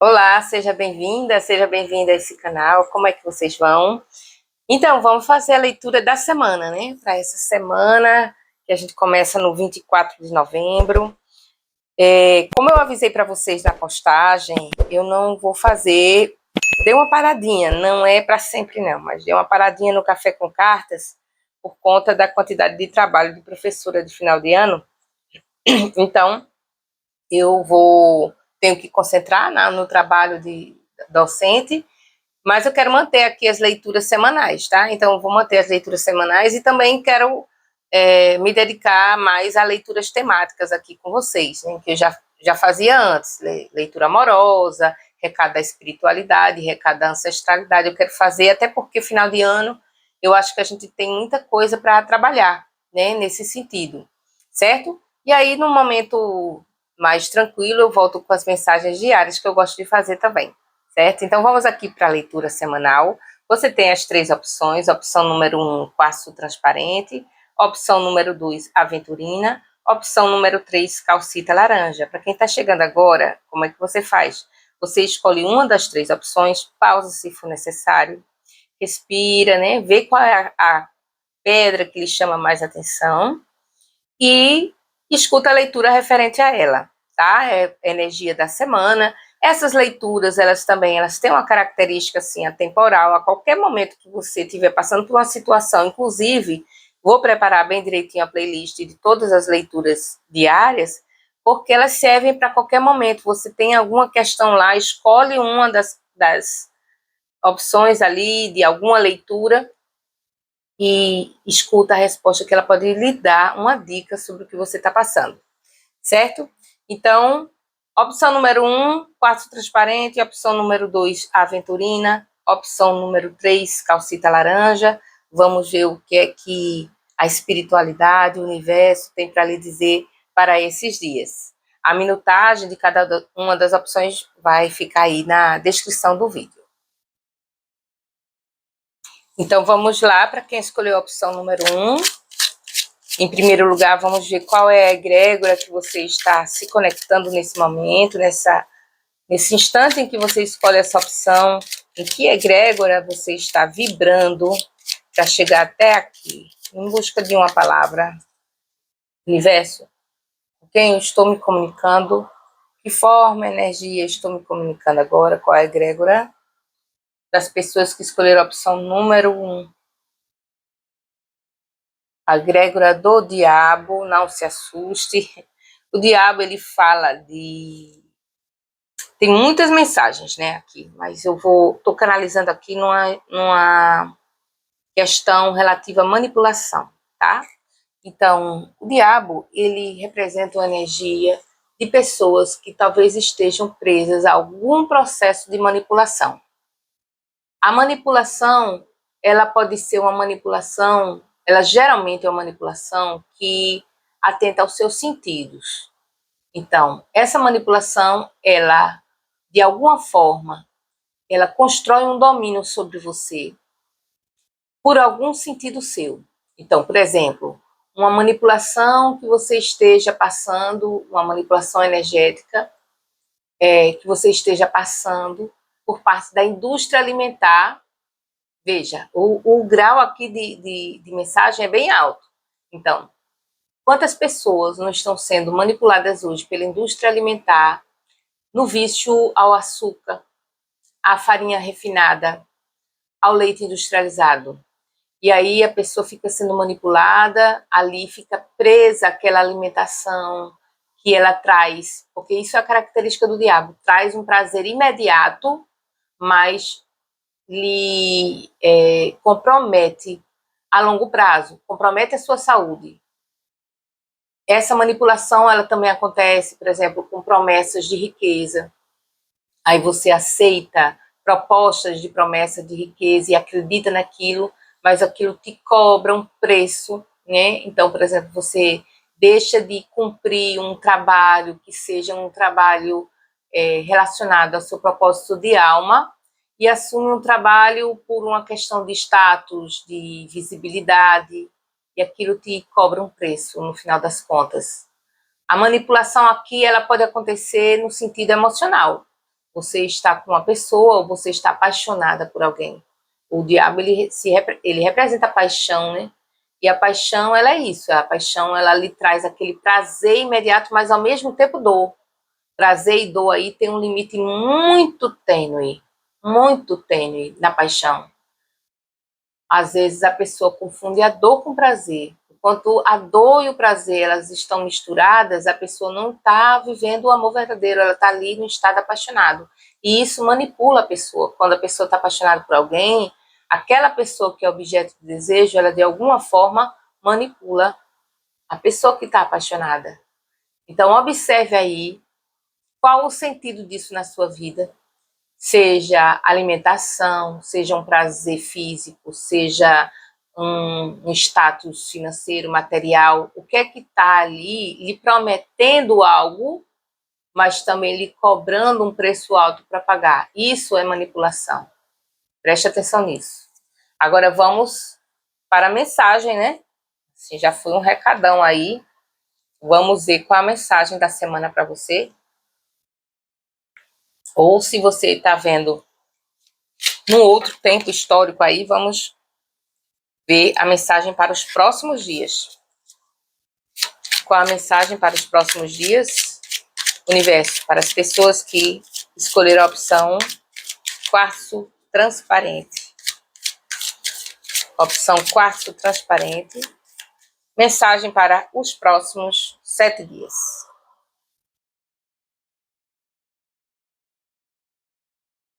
Olá, seja bem-vinda a esse canal. Como é que vocês vão? Então, vamos fazer a leitura da semana, né? Para essa semana, que a gente começa no 24 de novembro. Como eu avisei para vocês na postagem, eu não vou fazer... Dei uma paradinha, não é para sempre não, mas dei uma paradinha no Café com Cartas por conta da quantidade de trabalho de professora de final de ano. Então, tenho que concentrar no trabalho de docente, mas eu quero manter aqui as leituras semanais, tá? Então, eu vou manter as leituras semanais e também quero me dedicar mais a leituras temáticas aqui com vocês, né? Que eu já fazia antes, leitura amorosa, recado da espiritualidade, recado da ancestralidade, eu quero fazer, até porque final de ano eu acho que a gente tem muita coisa para trabalhar, né? Nesse sentido, certo? E aí, no momento mais tranquilo, eu volto com as mensagens diárias que eu gosto de fazer também, certo? Então, vamos aqui para a leitura semanal. Você tem as 3 opções. Opção número 1, quartzo transparente. Opção número 2, aventurina. Opção número 3, calcita laranja. Para quem está chegando agora, como é que você faz? Você escolhe uma das 3 opções, pausa se for necessário, respira, né? Vê qual é a pedra que lhe chama mais atenção e escuta a leitura referente a ela, tá? É energia da semana. Essas leituras, elas têm uma característica assim, atemporal. A qualquer momento que você estiver passando por uma situação, inclusive, vou preparar bem direitinho a playlist de todas as leituras diárias, porque elas servem para qualquer momento. Você tem alguma questão lá, escolhe uma das opções ali de alguma leitura e escuta a resposta que ela pode lhe dar uma dica sobre o que você está passando, certo? Então, opção número 1, quartzo transparente. Opção número 2, aventurina. Opção número 3, calcita laranja. Vamos ver o que é que a espiritualidade, o universo tem para lhe dizer para esses dias. A minutagem de cada uma das opções vai ficar aí na descrição do vídeo. Então, vamos lá para quem escolheu a opção número 1. Em primeiro lugar, vamos ver qual é a egrégora que você está se conectando nesse momento, nesse instante em que você escolhe essa opção, em que egrégora você está vibrando para chegar até aqui, em busca de uma palavra. Universo, com quem eu estou me comunicando, que forma, energia estou me comunicando agora, qual é a egrégora das pessoas que escolheram a opção número 1. A egrégora do diabo, não se assuste. O diabo, ele fala de... Tem muitas mensagens, né, aqui, mas eu tô canalizando aqui numa questão relativa à manipulação, tá? Então, o diabo, ele representa uma energia de pessoas que talvez estejam presas a algum processo de manipulação. A manipulação, ela pode ser uma manipulação, ela geralmente é uma manipulação que atenta aos seus sentidos. Então, essa manipulação, ela, de alguma forma, ela constrói um domínio sobre você por algum sentido seu. Então, por exemplo, uma manipulação que você esteja passando, uma manipulação energética, que você esteja passando por parte da indústria alimentar. Veja, o grau aqui de mensagem é bem alto. Então, quantas pessoas não estão sendo manipuladas hoje pela indústria alimentar no vício ao açúcar, à farinha refinada, ao leite industrializado? E aí a pessoa fica sendo manipulada, ali fica presa àquela alimentação que ela traz, porque isso é a característica do diabo, traz um prazer imediato, mas lhe compromete a longo prazo, compromete a sua saúde. Essa manipulação, ela também acontece, por exemplo, com promessas de riqueza. Aí você aceita propostas de promessa de riqueza e acredita naquilo, mas aquilo te cobra um preço, né? Então, por exemplo, você deixa de cumprir um trabalho que seja um trabalho relacionado ao seu propósito de alma e assume um trabalho por uma questão de status, de visibilidade, e aquilo te cobra um preço no final das contas. A manipulação aqui, ela pode acontecer no sentido emocional. você está com uma pessoa ou você está apaixonada por alguém. O diabo, ele representa a paixão, né? E a paixão, ela é isso. A paixão, ela lhe traz aquele prazer imediato, mas ao mesmo tempo dor. Prazer e dor aí tem um limite muito tênue na paixão. Às vezes a pessoa confunde a dor com prazer. Enquanto a dor e o prazer elas estão misturadas, a pessoa não está vivendo o amor verdadeiro, ela está ali no estado apaixonado. E isso manipula a pessoa. Quando a pessoa está apaixonada por alguém, aquela pessoa que é objeto de desejo, ela de alguma forma manipula a pessoa que está apaixonada. Então observe aí qual o sentido disso na sua vida. Seja alimentação, seja um prazer físico, seja um status financeiro, material, o que é que está ali lhe prometendo algo, mas também lhe cobrando um preço alto para pagar. Isso é manipulação. Preste atenção nisso. Agora vamos para a mensagem, né? Assim, já foi um recadão aí. Vamos ver qual a mensagem da semana para você. Ou se você está vendo num outro tempo histórico aí, vamos ver a mensagem para os próximos dias. Qual a mensagem para os próximos dias? Universo, para as pessoas que escolheram a opção quartzo transparente. Opção quartzo transparente. Mensagem para os próximos 7 dias.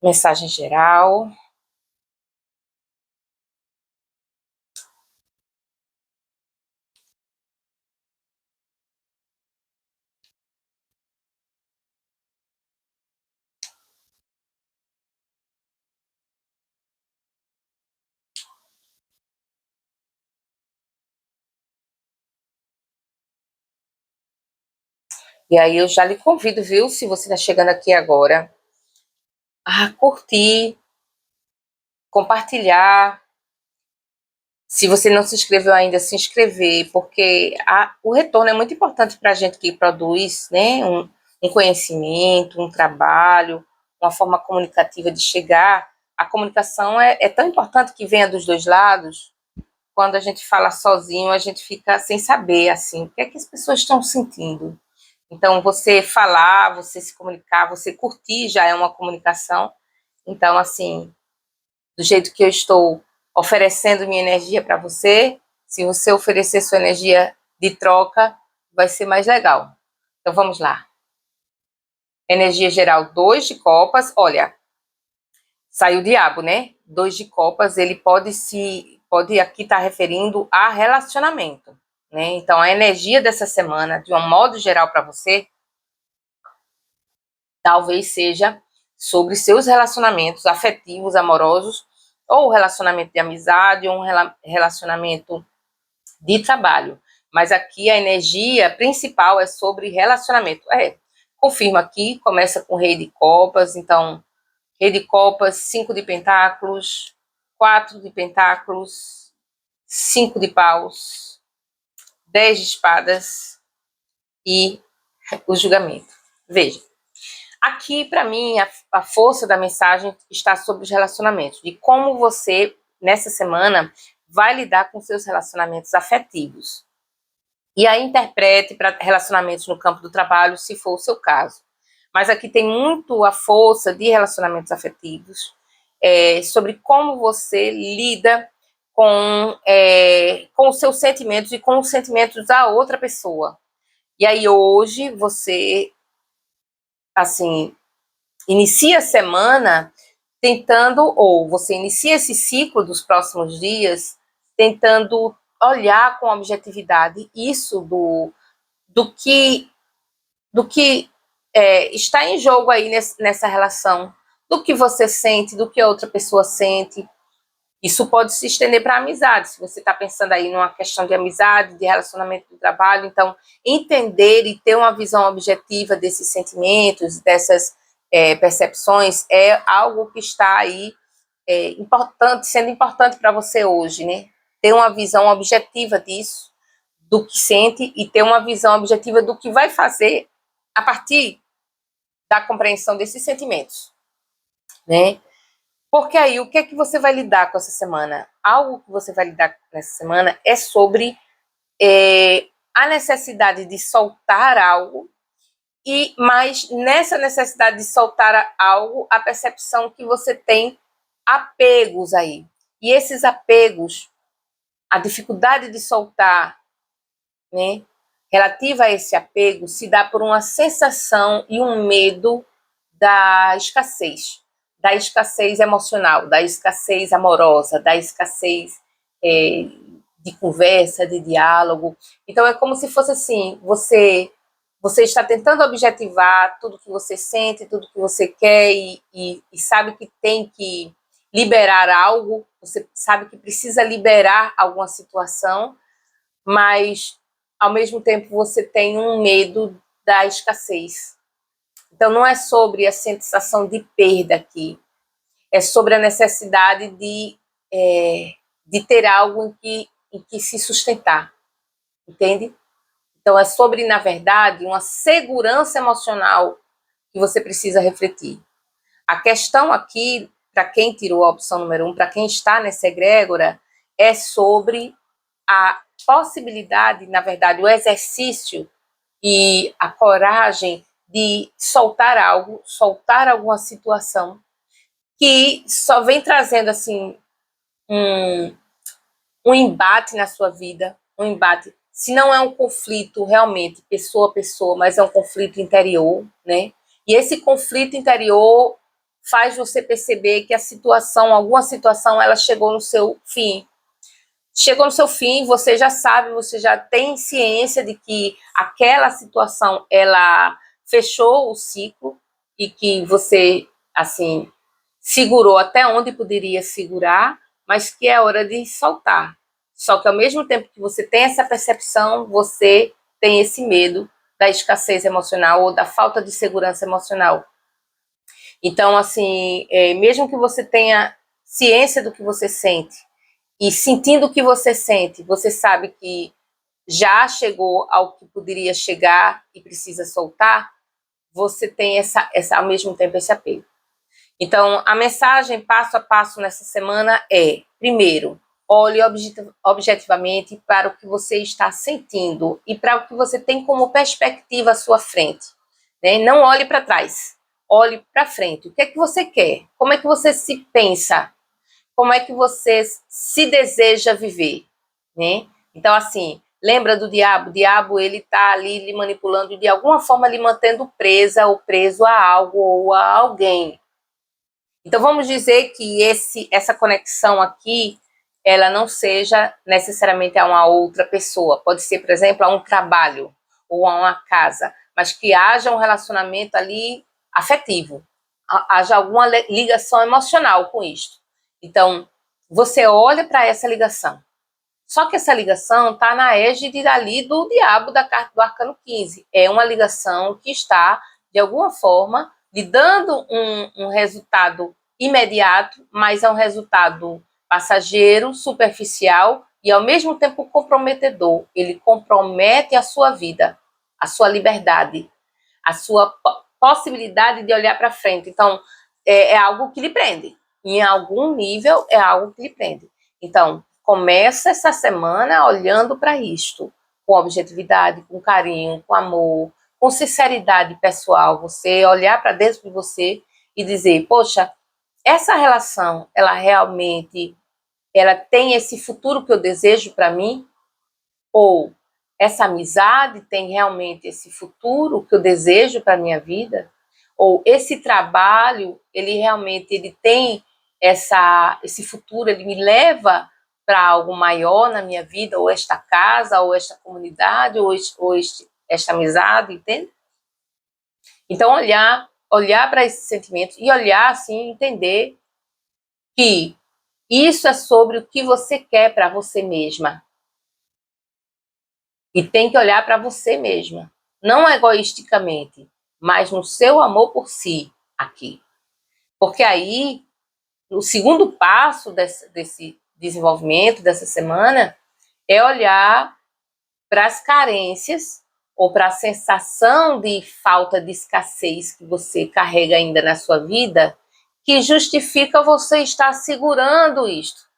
Mensagem geral. E aí eu já lhe convido, viu, se você está chegando aqui agora, a curtir, compartilhar. Se você não se inscreveu ainda, se inscrever, porque o retorno é muito importante para a gente que produz, né, um conhecimento, um trabalho, uma forma comunicativa de chegar. A comunicação é tão importante que venha dos dois lados. Quando a gente fala sozinho, a gente fica sem saber, assim, o que é que as pessoas estão sentindo. Então, você falar, você se comunicar, você curtir já é uma comunicação. Então, assim, do jeito que eu estou oferecendo minha energia para você, se você oferecer sua energia de troca, vai ser mais legal. Então, vamos lá. Energia geral, 2 de copas. Olha, saiu o diabo, né? 2 de copas, ele pode aqui estar referindo a relacionamento, né? Então, a energia dessa semana, de um modo geral para você, talvez seja sobre seus relacionamentos afetivos, amorosos, ou relacionamento de amizade, ou um relacionamento de trabalho. Mas aqui a energia principal é sobre relacionamento. Confirma aqui, começa com Rei de Copas, então, Rei de Copas, 5 de Pentáculos, 4 de Pentáculos, 5 de Paus, 10 de Espadas e o julgamento. Veja, aqui, para mim, a força da mensagem está sobre os relacionamentos, de como você, nessa semana, vai lidar com seus relacionamentos afetivos. E aí interprete para relacionamentos no campo do trabalho, se for o seu caso. Mas aqui tem muito a força de relacionamentos afetivos, sobre como você lida com os seus sentimentos e com os sentimentos da outra pessoa. E aí hoje você, assim, inicia a semana tentando, ou você inicia esse ciclo dos próximos dias tentando olhar com objetividade isso do que está em jogo aí nessa relação, do que você sente, do que a outra pessoa sente. Isso pode se estender para a amizade, se você está pensando aí numa questão de amizade, de relacionamento do trabalho. Então, entender e ter uma visão objetiva desses sentimentos, dessas percepções, é algo que está aí sendo importante para você hoje, né? Ter uma visão objetiva disso, do que sente, e ter uma visão objetiva do que vai fazer a partir da compreensão desses sentimentos, né? Porque aí, o que é que você vai lidar com essa semana? Algo que você vai lidar nessa semana é sobre a necessidade de soltar algo, mas nessa necessidade de soltar algo, a percepção que você tem apegos aí. E esses apegos, a dificuldade de soltar, né, relativa a esse apego, se dá por uma sensação e um medo da escassez emocional, da escassez amorosa, da escassez de conversa, de diálogo. Então é como se fosse assim, você está tentando objetivar tudo que você sente, tudo que você quer e sabe que tem que liberar algo, você sabe que precisa liberar alguma situação, mas ao mesmo tempo você tem um medo da escassez. Então não é sobre a sensação de perda aqui, é sobre a necessidade de ter algo em que se sustentar, entende? Então é sobre, na verdade, uma segurança emocional que você precisa refletir. A questão aqui, para quem tirou a opção número 1, para quem está nessa egrégora, é sobre a possibilidade, na verdade, o exercício e a coragem de soltar algo, soltar alguma situação que só vem trazendo assim um embate na sua vida, um embate. Se não é um conflito realmente pessoa a pessoa, mas é um conflito interior, né? E esse conflito interior faz você perceber que a situação, alguma situação, ela chegou no seu fim. Chegou no seu fim, você já sabe, você já tem ciência de que aquela situação, ela fechou o ciclo e que você, assim, segurou até onde poderia segurar, mas que é hora de soltar. Só que ao mesmo tempo que você tem essa percepção, você tem esse medo da escassez emocional ou da falta de segurança emocional. Então, assim, mesmo que você tenha ciência do que você sente e sentindo o que você sente, você sabe que já chegou ao que poderia chegar e precisa soltar, você tem ao mesmo tempo esse apego. Então, a mensagem passo a passo nessa semana é, primeiro, olhe objetivamente para o que você está sentindo e para o que você tem como perspectiva à sua frente, né? Não olhe para trás, olhe para frente. O que é que você quer? Como é que você se pensa? Como é que você se deseja viver, né? Então, assim, lembra do diabo? O diabo, ele está ali lhe manipulando, de alguma forma lhe mantendo presa ou preso a algo ou a alguém. Então, vamos dizer que essa conexão aqui, ela não seja necessariamente a uma outra pessoa. Pode ser, por exemplo, a um trabalho ou a uma casa, mas que haja um relacionamento ali afetivo, haja alguma ligação emocional com isto. Então, você olha para essa ligação. Só que essa ligação está na égide ali do diabo da carta do Arcano 15. É uma ligação que está, de alguma forma, lhe dando um resultado imediato, mas é um resultado passageiro, superficial e, ao mesmo tempo, comprometedor. Ele compromete a sua vida, a sua liberdade, a sua possibilidade de olhar para frente. Então, é algo que lhe prende. Em algum nível, é algo que lhe prende. Então, começa essa semana olhando para isto, com objetividade, com carinho, com amor, com sinceridade pessoal. Você olhar para dentro de você e dizer, poxa, essa relação, ela realmente tem esse futuro que eu desejo para mim? Ou essa amizade tem realmente esse futuro que eu desejo para a minha vida? Ou esse trabalho, ele tem esse futuro, ele me leva para algo maior na minha vida, ou esta casa, ou esta comunidade, ou esta amizade, entende? Então, olhar para esses sentimentos e olhar assim, entender que isso é sobre o que você quer para você mesma. E tem que olhar para você mesma, não egoisticamente, mas no seu amor por si aqui. Porque aí, o segundo passo desse desenvolvimento dessa semana é olhar para as carências ou para a sensação de falta de escassez que você carrega ainda na sua vida, que justifica você estar segurando isto,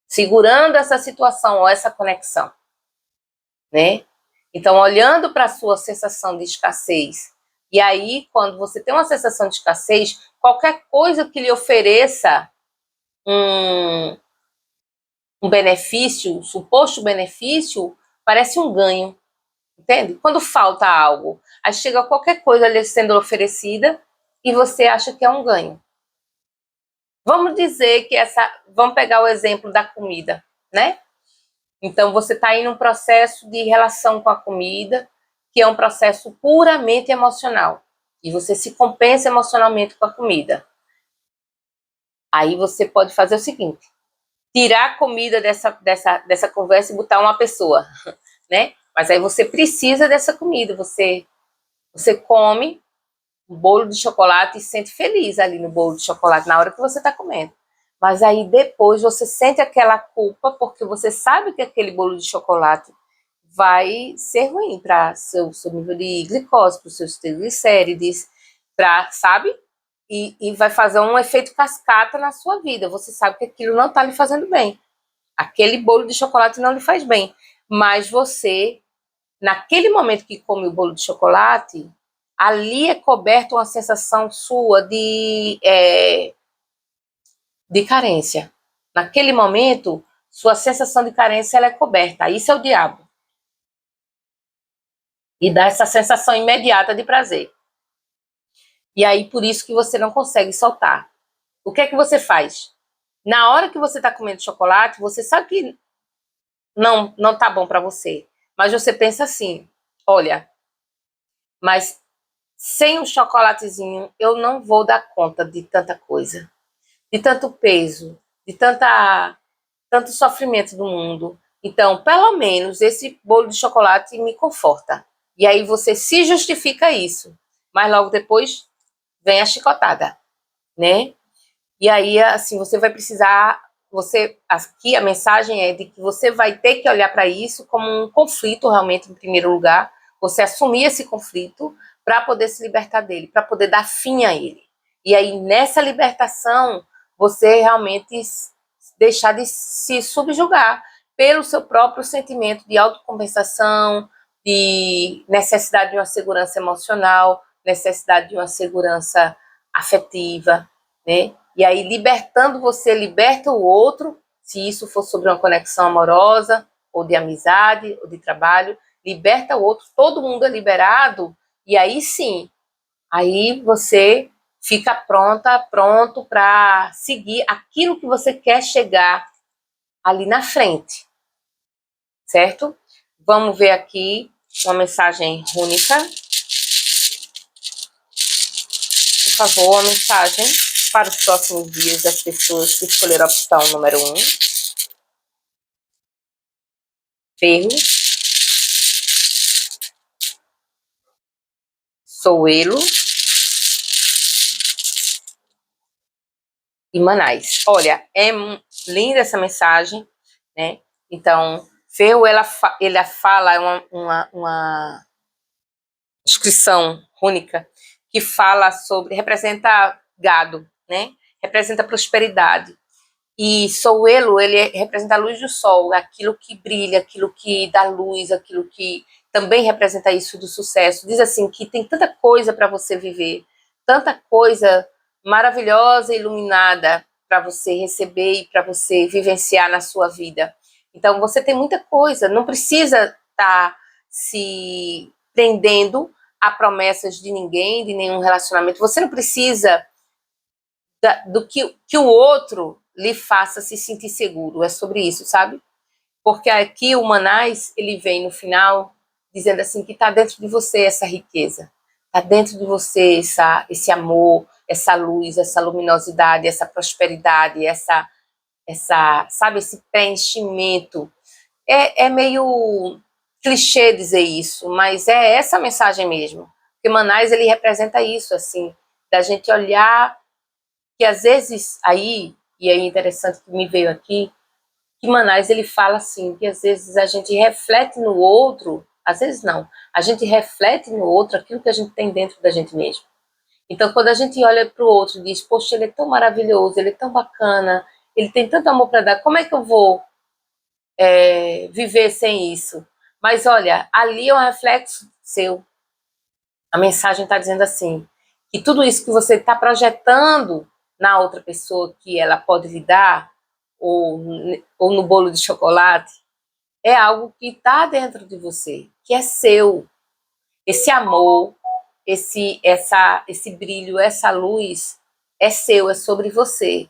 segurando essa situação ou essa conexão, né? Então, olhando para a sua sensação de escassez, e aí, quando você tem uma sensação de escassez, qualquer coisa que lhe ofereça um benefício, um suposto benefício, parece um ganho, entende? Quando falta algo, aí chega qualquer coisa lhe sendo oferecida e você acha que é um ganho. Vamos dizer que vamos pegar o exemplo da comida, né? Então, você está aí num processo de relação com a comida, que é um processo puramente emocional. E você se compensa emocionalmente com a comida. Aí você pode fazer o seguinte, tirar a comida dessa conversa e botar uma pessoa, né? Mas aí você precisa dessa comida, você come um bolo de chocolate e se sente feliz ali no bolo de chocolate na hora que você está comendo. Mas aí depois você sente aquela culpa porque você sabe que aquele bolo de chocolate vai ser ruim para seu nível de glicose, para os seus triglicérides, sabe? E vai fazer um efeito cascata na sua vida. Você sabe que aquilo não está lhe fazendo bem. Aquele bolo de chocolate não lhe faz bem. Mas você, naquele momento que come o bolo de chocolate, ali é coberta uma sensação sua de carência. Naquele momento, sua sensação de carência ela é coberta. Isso é o diabo. E dá essa sensação imediata de prazer. E aí, por isso que você não consegue soltar. O que é que você faz? Na hora que você está comendo chocolate, você sabe que não tá bom para você. Mas você pensa assim, olha, mas sem o chocolatezinho eu não vou dar conta de tanta coisa, de tanto peso, de tanto sofrimento do mundo. Então, pelo menos esse bolo de chocolate me conforta. E aí você se justifica isso. Mas logo depois vem a chicotada, né? E aí, assim, você vai precisar, aqui a mensagem é de que você vai ter que olhar para isso como um conflito realmente, em primeiro lugar, você assumir esse conflito para poder se libertar dele, para poder dar fim a ele. E aí, nessa libertação, você realmente deixar de se subjugar pelo seu próprio sentimento de autocompensação, de necessidade de uma segurança emocional, necessidade de uma segurança afetiva, né? E aí, libertando você, liberta o outro, se isso for sobre uma conexão amorosa, ou de amizade, ou de trabalho, liberta o outro, todo mundo é liberado, e aí sim, aí você fica pronto para seguir aquilo que você quer chegar ali na frente, certo? Vamos ver aqui uma mensagem rúnica. Por favor, uma mensagem para os próximos dias das pessoas que escolheram a opção número 1. Ferro. Souelo e Manais. Olha, é linda essa mensagem, né? Então, Ferro, ela fala, é uma inscrição única que fala sobre, representa gado, né? Representa prosperidade. E Souelo, ele representa a luz do sol, aquilo que brilha, aquilo que dá luz, aquilo que também representa isso do sucesso. Diz assim que tem tanta coisa para você viver, tanta coisa maravilhosa e iluminada para você receber e para você vivenciar na sua vida. Então, você tem muita coisa, não precisa estar se prendendo a promessas de ninguém, de nenhum relacionamento. Você não precisa do que o outro lhe faça se sentir seguro. É sobre isso, sabe? Porque aqui o Manais, ele vem no final dizendo assim que está dentro de você essa riqueza, está dentro de você esse amor, essa luz, essa luminosidade, essa prosperidade, sabe, esse preenchimento. É meio clichê dizer isso, mas é essa mensagem mesmo. Porque Manais, ele representa isso, assim, da gente olhar que às vezes aí, e é interessante que me veio aqui, que Manais ele fala assim, que às vezes a gente reflete no outro Às vezes não. A gente reflete no outro aquilo que a gente tem dentro da gente mesmo. Então, quando a gente olha para o outro e diz, poxa, ele é tão maravilhoso, ele é tão bacana, ele tem tanto amor para dar, como é que eu vou viver sem isso? Mas olha, ali é um reflexo seu. A mensagem está dizendo assim, que tudo isso que você está projetando na outra pessoa que ela pode lhe dar, ou no bolo de chocolate, é algo que está dentro de você, que é seu. Esse amor, esse brilho, essa luz é seu, é sobre você,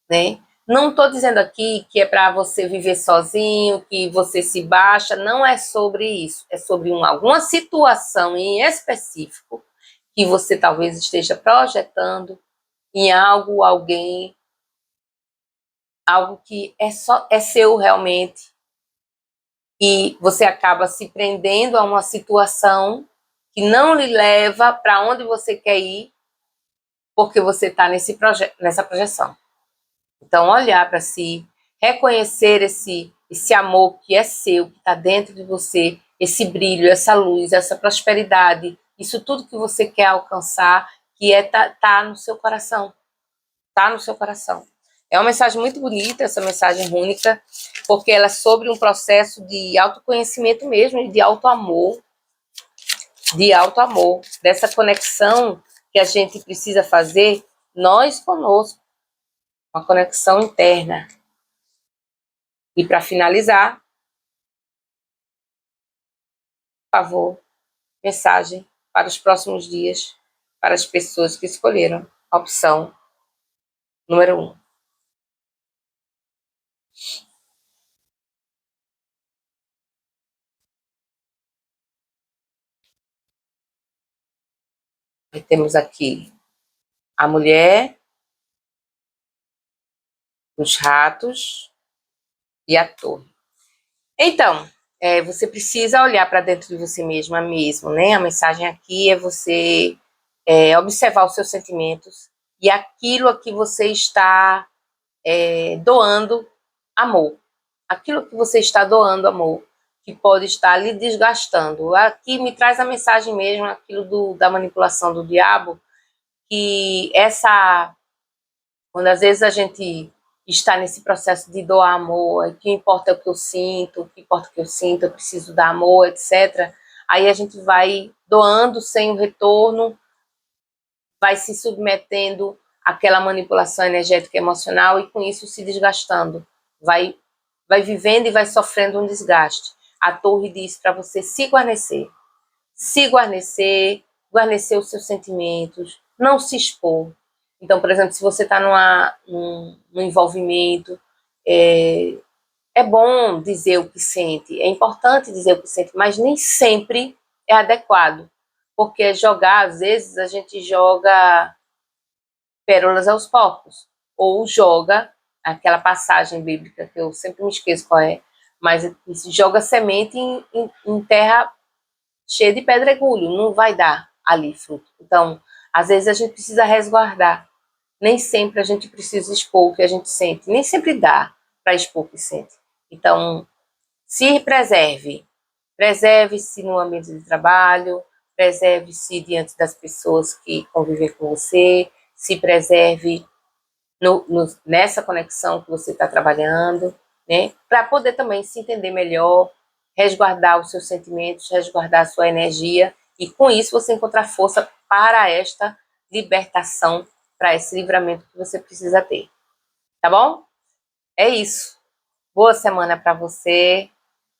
né? Não estou dizendo aqui que é para você viver sozinho, que você se baixa, não é sobre isso. É sobre alguma situação em específico que você talvez esteja projetando em algo, alguém, algo que é seu realmente. E você acaba se prendendo a uma situação que não lhe leva para onde você quer ir, porque você está nessa projeção. Então, olhar para si, reconhecer esse amor que é seu, que está dentro de você, esse brilho, essa luz, essa prosperidade, isso tudo que você quer alcançar, que tá no seu coração. Tá no seu coração. É uma mensagem muito bonita, essa mensagem única, porque ela é sobre um processo de autoconhecimento mesmo, e de auto-amor, dessa conexão que a gente precisa fazer, nós conosco, uma conexão interna. E para finalizar, por favor, mensagem para os próximos dias, para as pessoas que escolheram a opção número 1. E temos aqui a mulher, os ratos e a torre. Então, você precisa olhar para dentro de você mesma mesmo, né? A mensagem aqui é você observar os seus sentimentos e aquilo a que você está doando amor. Aquilo que você está doando amor, que pode estar lhe desgastando. Aqui me traz a mensagem mesmo, aquilo da manipulação do diabo, que quando às vezes a gente está nesse processo de doar amor, o que importa é o que eu sinto, o que importa é o que eu sinto, eu preciso dar amor, etc. Aí a gente vai doando sem o retorno, vai se submetendo àquela manipulação energética e emocional e com isso se desgastando. Vai vivendo e vai sofrendo um desgaste. A torre diz para você se guarnecer, guarnecer os seus sentimentos, não se expor. Então, por exemplo, se você está num envolvimento, é bom dizer o que sente, é importante dizer o que sente, mas nem sempre é adequado, porque às vezes a gente joga pérolas aos porcos, ou joga aquela passagem bíblica que eu sempre me esqueço qual é, mas joga semente em terra cheia de pedregulho, não vai dar ali fruto. Então, às vezes a gente precisa resguardar. Nem sempre a gente precisa expor o que a gente sente, nem sempre dá para expor o que sente. Então, se preserve. Preserve-se no ambiente de trabalho, preserve-se diante das pessoas que convivem com você, se preserve nessa conexão que você está trabalhando, né? Para poder também se entender melhor, resguardar os seus sentimentos, resguardar a sua energia e com isso você encontrar força para esta libertação, para esse livramento que você precisa ter. Tá bom? É isso. Boa semana para você.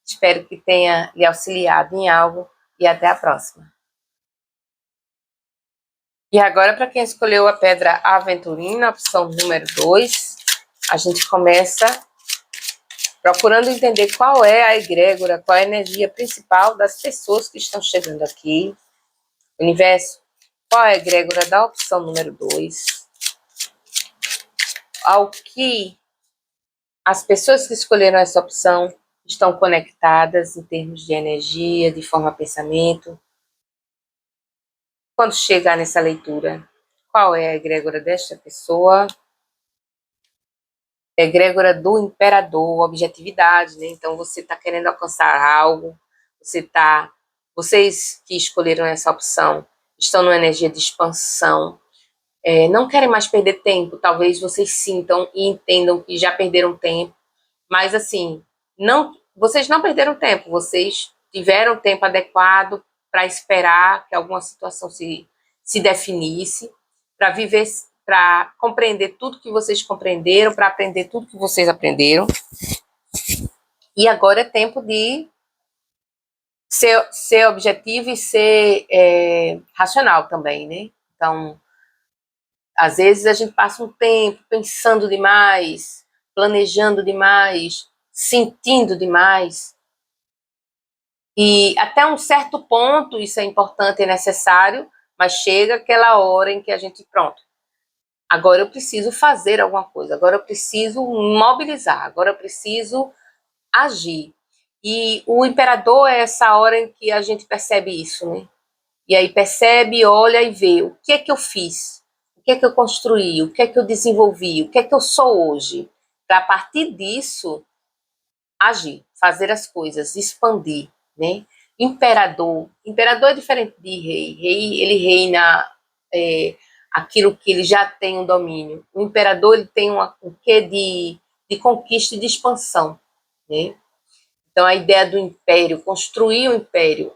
Espero que tenha lhe auxiliado em algo e até a próxima. E agora, para quem escolheu a pedra aventurina, opção número 2, a gente começa procurando entender qual é a egrégora, qual é a energia principal das pessoas que estão chegando aqui. Universo, qual é a egrégora da opção número 2? Ao que as pessoas que escolheram essa opção estão conectadas em termos de energia, de forma de pensamento. Quando chegar nessa leitura, qual é a egrégora desta pessoa? Egrégora do imperador, objetividade, né? Então você está querendo alcançar algo, Vocês que escolheram essa opção estão numa energia de expansão, não querem mais perder tempo. Talvez vocês sintam e entendam que já perderam tempo, mas assim, vocês não perderam tempo, vocês tiveram tempo adequado para esperar que alguma situação se definisse, para viver, para compreender tudo que vocês compreenderam, para aprender tudo que vocês aprenderam. E agora é tempo de ser objetivo e ser racional também, né? Então, às vezes a gente passa um tempo pensando demais, planejando demais, sentindo demais. E até um certo ponto isso é importante e necessário, mas chega aquela hora em que a gente, pronto, agora eu preciso fazer alguma coisa, agora eu preciso mobilizar, agora eu preciso agir. E o imperador é essa hora em que a gente percebe isso, né? E aí percebe, olha e vê o que é que eu fiz, o que é que eu construí, o que é que eu desenvolvi, o que é que eu sou hoje. Para a partir disso, agir, fazer as coisas, expandir, né? Imperador é diferente de rei. Rei, ele reina aquilo que ele já tem um domínio. O imperador, ele tem um quê de conquista e de expansão, né? Então, a ideia do império, construir o império,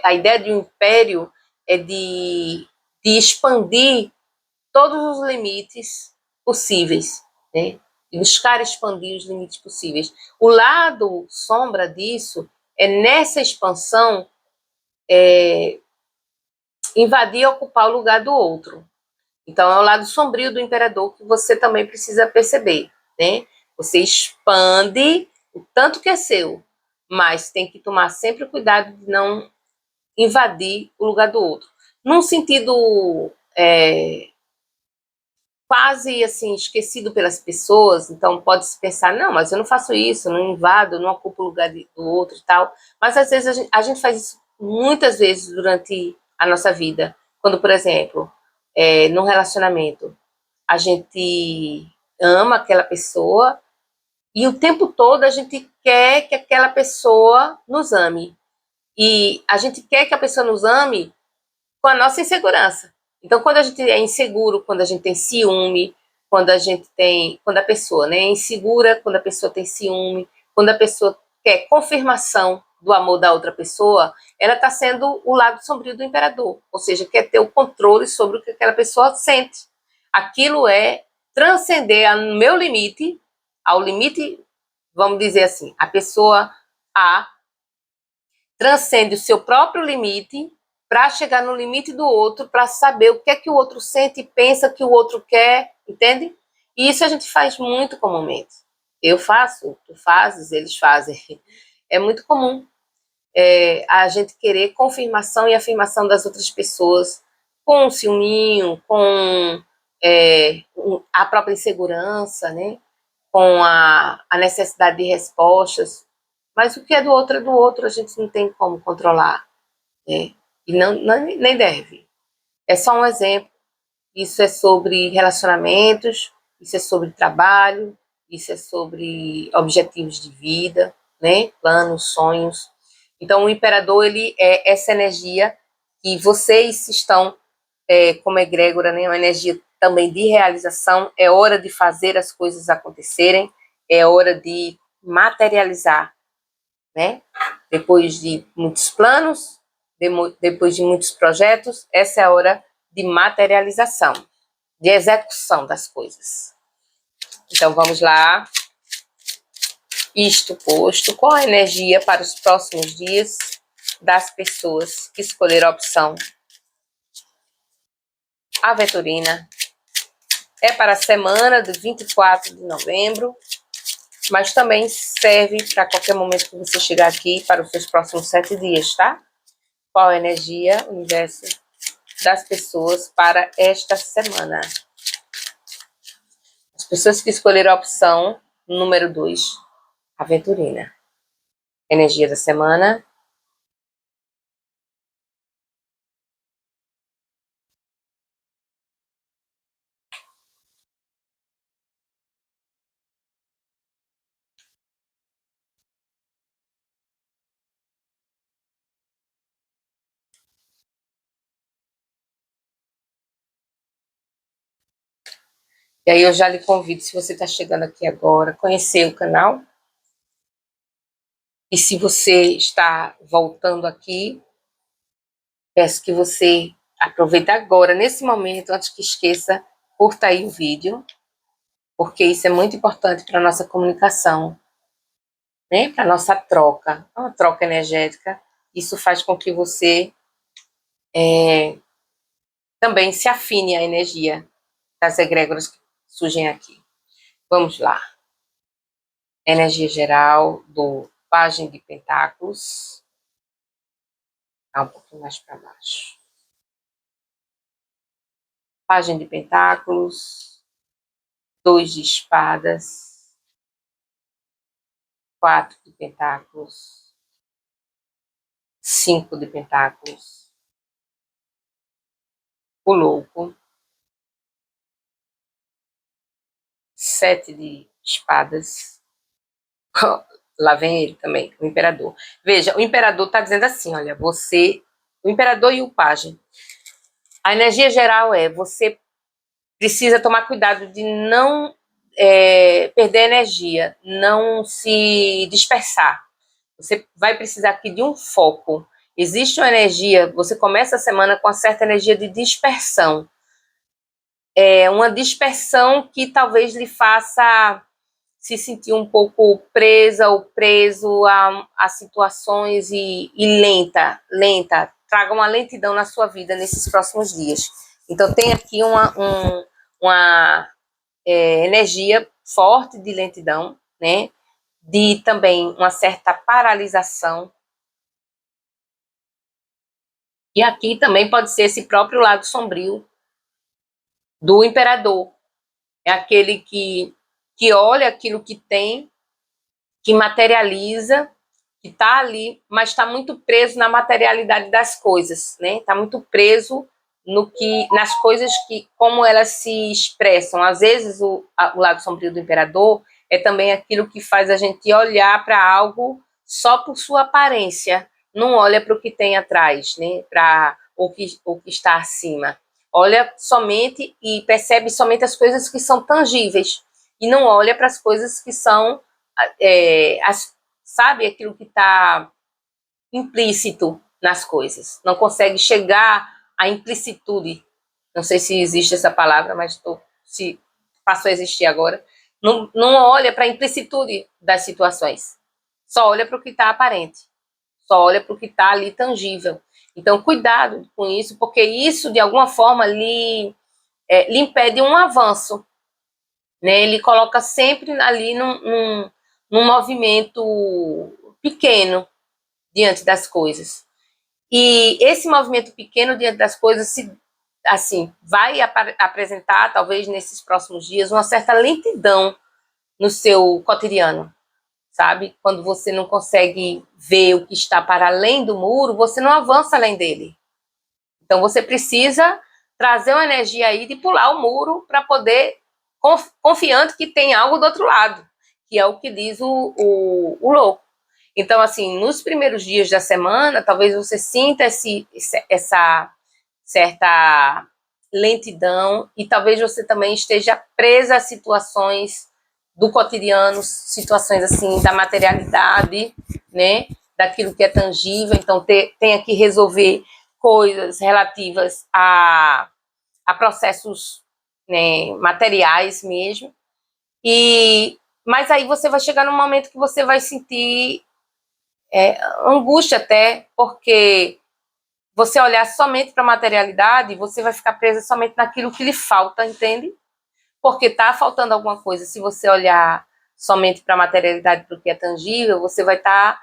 a ideia de um império é de expandir todos os limites possíveis, né? E buscar expandir os limites possíveis. O lado sombra disso é, nessa expansão, invadir e ocupar o lugar do outro. Então, é o lado sombrio do imperador que você também precisa perceber, né? Você expande o tanto que é seu, mas tem que tomar sempre cuidado de não invadir o lugar do outro. Num sentido quase assim esquecido pelas pessoas, então pode-se pensar, não, mas eu não faço isso, eu não invado, eu não ocupo o lugar do outro e tal. Mas às vezes a gente faz isso muitas vezes durante a nossa vida. Quando, por exemplo, num relacionamento, a gente ama aquela pessoa e o tempo todo a gente quer que aquela pessoa nos ame. E a gente quer que a pessoa nos ame com a nossa insegurança. Então, quando a gente é inseguro, quando a gente tem ciúme, quando a pessoa, né, é insegura, quando a pessoa tem ciúme, quando a pessoa quer confirmação do amor da outra pessoa, ela está sendo o lado sombrio do imperador, ou seja, quer ter o controle sobre o que aquela pessoa sente. Aquilo é transcender o meu limite, ao limite, vamos dizer assim, a pessoa A transcende o seu próprio limite para chegar no limite do outro, para saber o que é que o outro sente e pensa que o outro quer, entende? E isso a gente faz muito comumente. Eu faço, tu fazes, eles fazem. É muito comum a gente querer confirmação e afirmação das outras pessoas com um ciúminho, com a própria insegurança, né? Com a necessidade de respostas. Mas o que é do outro, a gente não tem como controlar, né? E nem deve. É só um exemplo. Isso é sobre relacionamentos, isso é sobre trabalho, isso é sobre objetivos de vida, né? Planos, sonhos. Então, o imperador, ele é essa energia que vocês estão, como egrégora, né? Uma energia também de realização. É hora de fazer as coisas acontecerem, é hora de materializar, né? Depois de muitos planos, depois de muitos projetos, essa é a hora de materialização, de execução das coisas. Então vamos lá. Isto posto, qual a energia para os próximos dias das pessoas que escolheram a opção aventurina? É para a semana de 24 de novembro, mas também serve para qualquer momento que você chegar aqui para os seus próximos 7 dias, tá? Qual a energia, universo, das pessoas para esta semana? As pessoas que escolheram a opção número 2, aventurina. Energia da semana. E aí eu já lhe convido, se você está chegando aqui agora, conhecer o canal. E se você está voltando aqui, peço que você aproveite agora, nesse momento, antes que esqueça, curta aí o vídeo, porque isso é muito importante para a nossa comunicação, né? Para a nossa troca, uma troca energética. Isso faz com que você também se afine à energia das egrégoras que surgem aqui. Vamos lá. Energia geral do Pajem de Pentáculos. Um pouquinho mais para baixo. Pajem de Pentáculos. 2 de espadas. 4 de pentáculos. 5 de pentáculos. O louco. 7 de espadas. Lá vem ele também, o imperador. Veja, o imperador está dizendo assim, olha, você... O imperador e o pajem. A energia geral é, você precisa tomar cuidado de não perder energia, não se dispersar. Você vai precisar aqui de um foco. Existe uma energia, você começa a semana com uma certa energia de dispersão. É uma dispersão que talvez lhe faça se sentir um pouco presa ou preso a situações e lenta. Traga uma lentidão na sua vida nesses próximos dias. Então tem aqui uma energia forte de lentidão, né? De também uma certa paralisação. E aqui também pode ser esse próprio lado sombrio do imperador. É aquele que olha aquilo que tem, que materializa, que está ali, mas está muito preso na materialidade das coisas, né? Está muito preso nas coisas que, como elas se expressam. Às vezes o lado sombrio do imperador é também aquilo que faz a gente olhar para algo só por sua aparência, não olha para o que tem atrás, né? Para o que está acima. Olha somente e percebe somente as coisas que são tangíveis e não olha para as coisas que são sabe, aquilo que está implícito nas coisas. Não consegue chegar à implicitude. Não sei se existe essa palavra, mas se passou a existir agora. Não olha para a implicitude das situações. Só olha para o que está aparente. Só olha para o que está ali tangível. Então, cuidado com isso, porque isso, de alguma forma, lhe impede um avanço. Né? Ele coloca sempre ali num movimento pequeno diante das coisas. E esse movimento pequeno diante das coisas assim, vai apresentar, talvez nesses próximos dias, uma certa lentidão no seu cotidiano, sabe? Quando você não consegue ver o que está para além do muro, você não avança além dele. Então você precisa trazer uma energia aí de pular o muro para poder, confiante que tem algo do outro lado, que é o que diz o louco. Então, assim, nos primeiros dias da semana, talvez você sinta essa certa lentidão e talvez você também esteja presa a situações do cotidiano, situações assim da materialidade, né? Daquilo que é tangível. Então, tenha que resolver coisas relativas a processos, né, materiais mesmo. Mas aí você vai chegar num momento que você vai sentir angústia até, porque você olhar somente para a materialidade, você vai ficar presa somente naquilo que lhe falta, entende? Porque está faltando alguma coisa. Se você olhar somente para a materialidade, para o que é tangível, você vai estar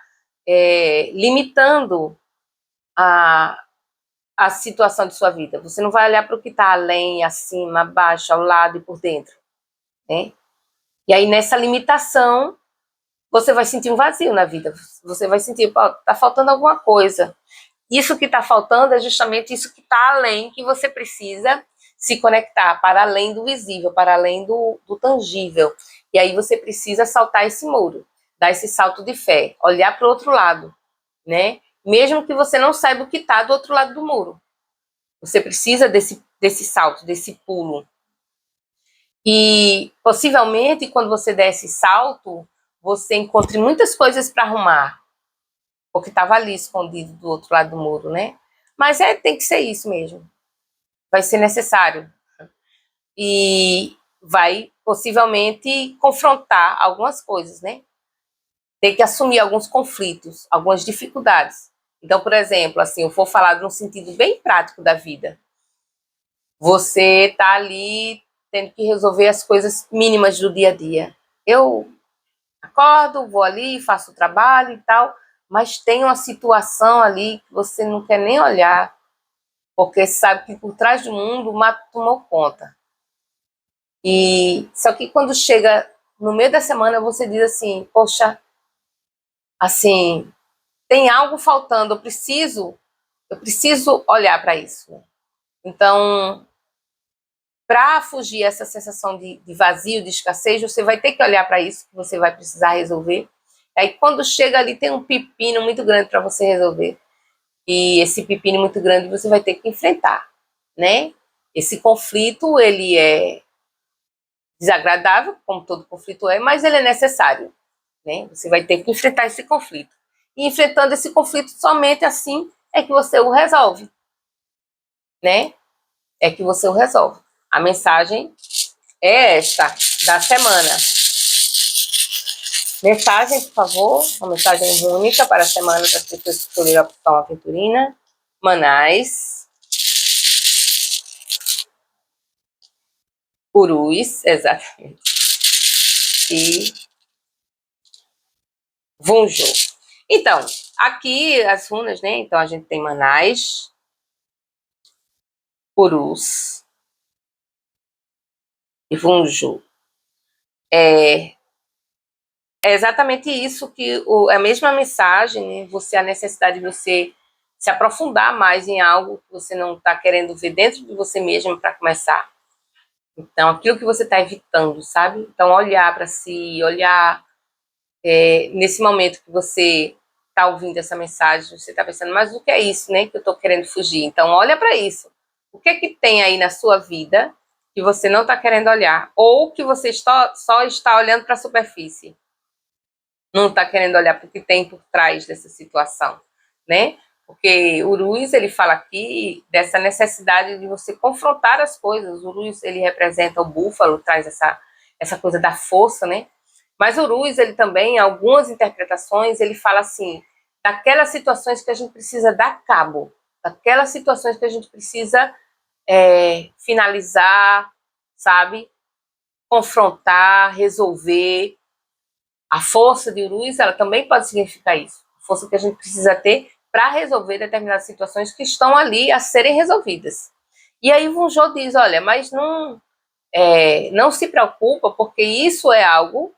limitando a situação de sua vida. Você não vai olhar para o que está além, acima, abaixo, ao lado e por dentro, né? E aí, nessa limitação, você vai sentir um vazio na vida. Você vai sentir, está faltando alguma coisa. Isso que está faltando é justamente isso que está além, que você precisa se conectar para além do visível, para além do tangível. E aí você precisa saltar esse muro, dar esse salto de fé, olhar para o outro lado, né? Mesmo que você não saiba o que está do outro lado do muro. Você precisa desse salto, desse pulo. E possivelmente, quando você der esse salto, você encontre muitas coisas para arrumar, porque estava ali escondido do outro lado do muro, né? Mas tem que ser isso mesmo. Vai ser necessário. E vai possivelmente confrontar algumas coisas, né? Ter que assumir alguns conflitos, algumas dificuldades. Então, por exemplo, assim, eu vou falar de um sentido bem prático da vida. Você está ali tendo que resolver as coisas mínimas do dia a dia. Eu acordo, vou ali, faço o trabalho e tal, mas tem uma situação ali que você não quer nem olhar, porque sabe que por trás do mundo o mato tomou conta. E só que quando chega no meio da semana você diz assim, poxa, assim, tem algo faltando, eu preciso olhar para isso. Então, para fugir essa sensação de vazio, de escassez, você vai ter que olhar para isso que você vai precisar resolver. Aí quando chega ali tem um pepino muito grande para você resolver. E esse pepino muito grande você vai ter que enfrentar, né? Esse conflito, ele é desagradável, como todo conflito é, mas ele é necessário, né? Você vai ter que enfrentar esse conflito. E enfrentando esse conflito, somente assim é que você o resolve, né? É que você o resolve. A mensagem é esta, da semana. Mensagem, por favor, uma mensagem única para a semana das pessoas que escolheram a opção aventurina. Manais, Urus, exatamente, e Vunjo. Então, aqui as runas, né? Então a gente tem Manais, Urus e Vunjo. É exatamente isso que a mesma mensagem, né? Você a necessidade de você se aprofundar mais em algo que você não está querendo ver dentro de você mesmo para começar. Então, aquilo que você está evitando, sabe? Então, olhar para si, olhar nesse momento que você está ouvindo essa mensagem, você está pensando, mas o que é isso, né? Que eu estou querendo fugir. Então, olha para isso. O que é que tem aí na sua vida que você não está querendo olhar? Ou que você só está olhando para a superfície? Não está querendo olhar para o que tem por trás dessa situação, né? Porque o Urus, ele fala aqui dessa necessidade de você confrontar as coisas. O Urus, ele representa o búfalo, traz essa coisa da força, né? Mas o Urus, ele também, em algumas interpretações, ele fala assim, daquelas situações que a gente precisa dar cabo, daquelas situações que a gente precisa finalizar, sabe? Confrontar, resolver. A força de Urus, ela também pode significar isso. A força que a gente precisa ter para resolver determinadas situações que estão ali a serem resolvidas. E aí Vunjô diz, olha, mas não se preocupa, porque isso é algo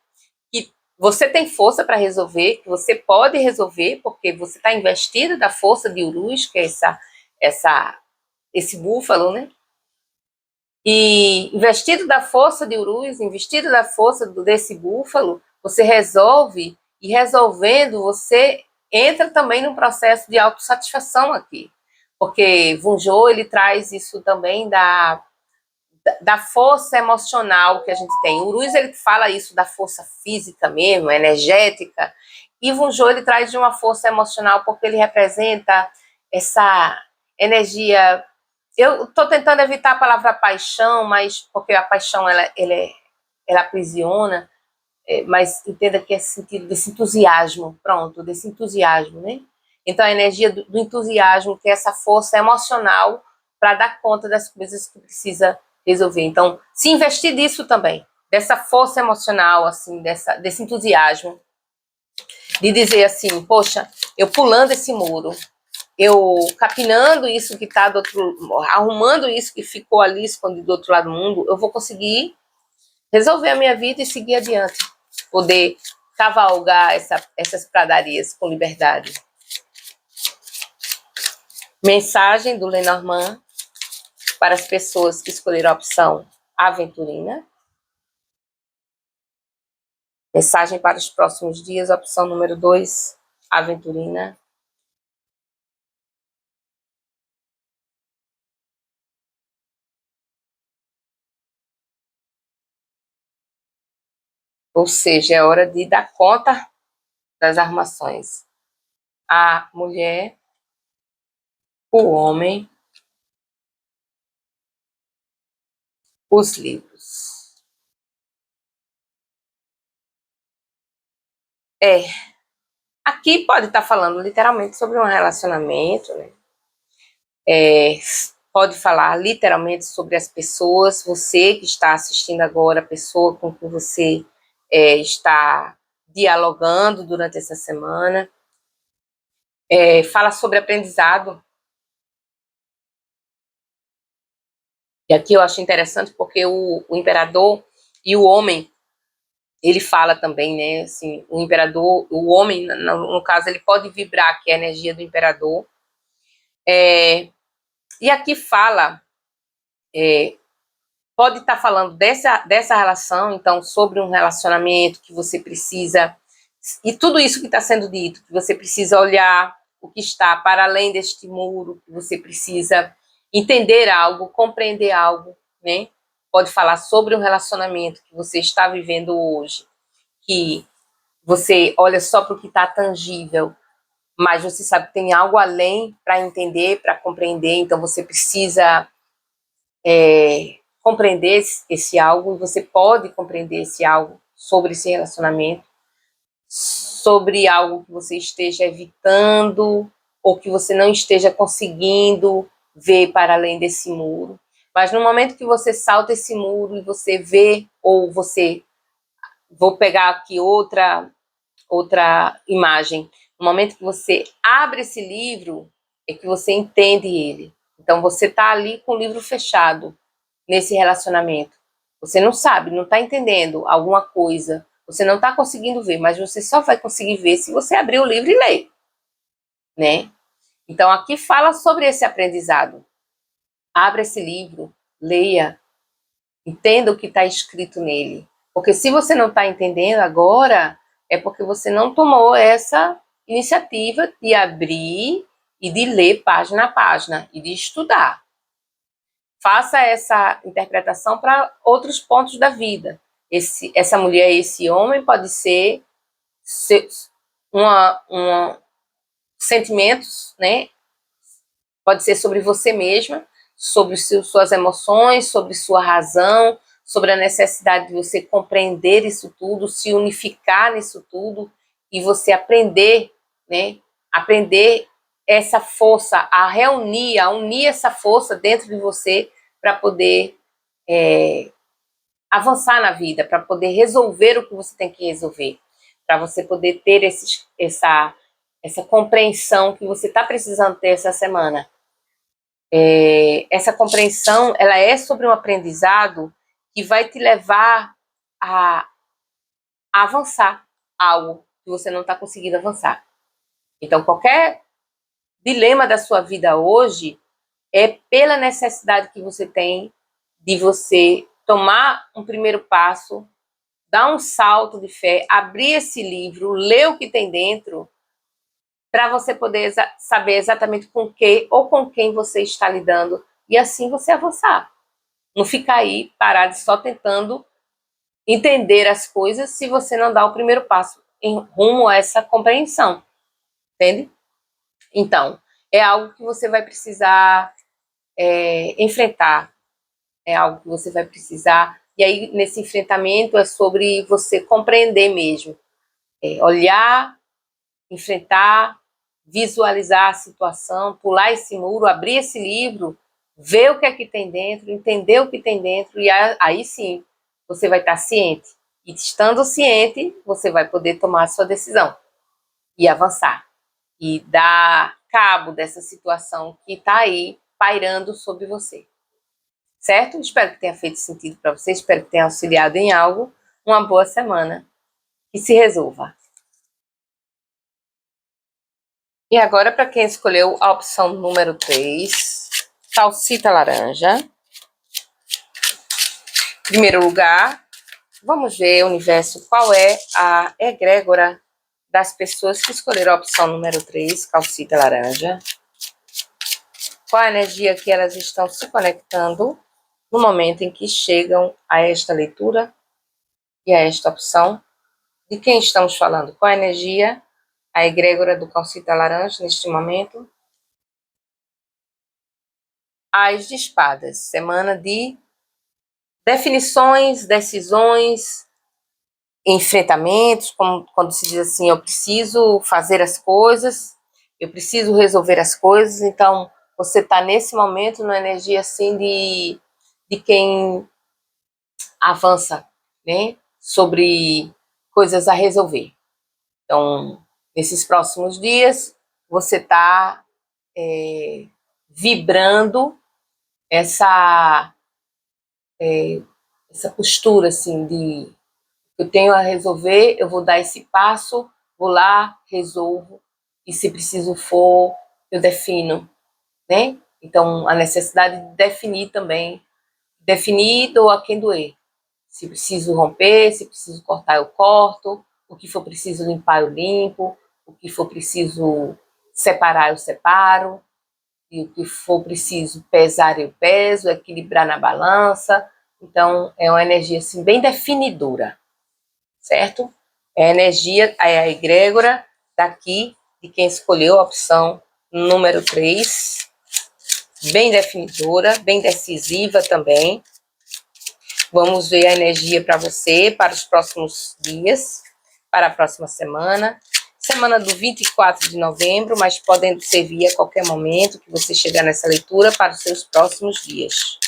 que você tem força para resolver, que você pode resolver, porque você está investido da força de Urus, que é esse búfalo, né? E investido da força de Urus, investido da força desse búfalo, você resolve, e resolvendo, você entra também no processo de autossatisfação aqui. Porque Vunjô, ele traz isso também da força emocional que a gente tem. O Urus, ele fala isso da força física mesmo, energética, e Vunjô, ele traz de uma força emocional porque ele representa essa energia. Eu estou tentando evitar a palavra paixão, mas porque a paixão ela aprisiona, mas entenda que é sentido desse entusiasmo, pronto, desse entusiasmo, né? Então a energia do entusiasmo, que é essa força emocional para dar conta das coisas que precisa resolver. Então, se investir disso também, dessa força emocional, assim, desse entusiasmo, de dizer assim, poxa, eu pulando esse muro, eu capinando isso que está do outro, arrumando isso que ficou ali escondido do outro lado do mundo, eu vou conseguir resolver a minha vida e seguir adiante. Poder cavalgar essas pradarias com liberdade. Mensagem do Lenormand para as pessoas que escolheram a opção aventurina. Mensagem para os próximos dias, opção número 2, aventurina. Ou seja, é hora de dar conta das armações. A mulher, o homem, os livros. Aqui pode estar falando literalmente sobre um relacionamento, né? Pode falar literalmente sobre as pessoas, você que está assistindo agora, a pessoa com quem você está dialogando durante essa semana. Fala sobre aprendizado. E aqui eu acho interessante porque o imperador e o homem, ele fala também, né? Assim, o imperador, o homem, no caso, ele pode vibrar, que é a energia do imperador. E aqui fala, pode estar falando dessa relação, então, sobre um relacionamento que você precisa, e tudo isso que está sendo dito, que você precisa olhar o que está para além deste muro, que você precisa entender algo, compreender algo, né? Pode falar sobre um relacionamento que você está vivendo hoje, que você olha só para o que está tangível, mas você sabe que tem algo além para entender, para compreender, então você precisa compreender esse algo, e você pode compreender esse algo sobre esse relacionamento, sobre algo que você esteja evitando ou que você não esteja conseguindo ver para além desse muro. Mas no momento que você salta esse muro e você vê, ou você... Vou pegar aqui outra imagem. No momento que você abre esse livro, é que você entende ele. Então você está ali com o livro fechado nesse relacionamento. Você não sabe, não está entendendo alguma coisa, você não está conseguindo ver, mas você só vai conseguir ver se você abrir o livro e ler, né? Então aqui fala sobre esse aprendizado. Abra esse livro, leia, entenda o que está escrito nele. Porque se você não está entendendo agora, é porque você não tomou essa iniciativa de abrir e de ler página a página e de estudar. Faça essa interpretação para outros pontos da vida. Essa mulher, esse homem pode ser sentimentos, né? Pode ser sobre você mesma, sobre suas emoções, sobre sua razão, sobre a necessidade de você compreender isso tudo, se unificar nisso tudo e você aprender, né? Aprender essa força, a unir essa força dentro de você para poder avançar na vida, para poder resolver o que você tem que resolver, para você poder ter essa compreensão que você está precisando ter essa semana. Essa compreensão, ela é sobre um aprendizado que vai te levar a avançar algo que você não está conseguindo avançar. Então, qualquer dilema da sua vida hoje é pela necessidade que você tem de você tomar um primeiro passo, dar um salto de fé, abrir esse livro, ler o que tem dentro, para você poder saber exatamente com que ou com quem você está lidando, e assim você avançar. Não ficar aí parado só tentando entender as coisas se você não dá o primeiro passo em rumo a essa compreensão, entende? Então, é algo que você vai precisar enfrentar, é algo que você vai precisar, e aí nesse enfrentamento é sobre você compreender mesmo, olhar, enfrentar, visualizar a situação, pular esse muro, abrir esse livro, ver o que é que tem dentro, entender o que tem dentro, e aí sim você vai estar ciente. E estando ciente, você vai poder tomar a sua decisão e avançar. E dar cabo dessa situação que está aí pairando sobre você. Certo? Espero que tenha feito sentido para você, espero que tenha auxiliado em algo. Uma boa semana. Que se resolva. E agora, para quem escolheu a opção número 3, salsita laranja. Em primeiro lugar, vamos ver, universo, qual é a egrégora das pessoas que escolheram a opção número 3, calcita laranja. Qual a energia que elas estão se conectando no momento em que chegam a esta leitura? E é esta opção. De quem estamos falando? Qual a energia? A egrégora do Calcita Laranja neste momento. As de espadas, semana de definições, decisões, enfrentamentos, como quando se diz assim, eu preciso fazer as coisas, eu preciso resolver as coisas, então você está nesse momento numa energia assim de quem avança, né, sobre coisas a resolver. Então, nesses próximos dias, você está vibrando essa, essa postura assim de eu tenho a resolver, eu vou dar esse passo, vou lá, resolvo, e se preciso for, eu defino, né? Então, a necessidade de definir também, definir dou a quem doer. Se preciso romper, se preciso cortar, eu corto, o que for preciso limpar, eu limpo, o que for preciso separar, eu separo, e o que for preciso pesar, eu peso, equilibrar na balança. Então, é uma energia assim, bem definidora, certo? É a energia, é a egrégora daqui, de quem escolheu a opção número 3, bem definidora, bem decisiva também. Vamos ver a energia para você, para os próximos dias, para a próxima semana. Semana do 24 de novembro, mas podem servir a qualquer momento que você chegar nessa leitura para os seus próximos dias.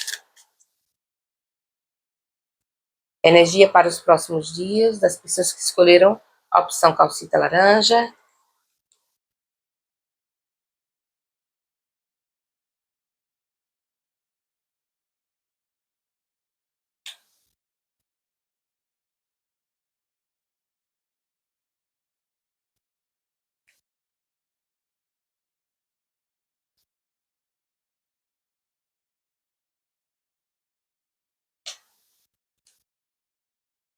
Energia para os próximos dias das pessoas que escolheram a opção calcita laranja.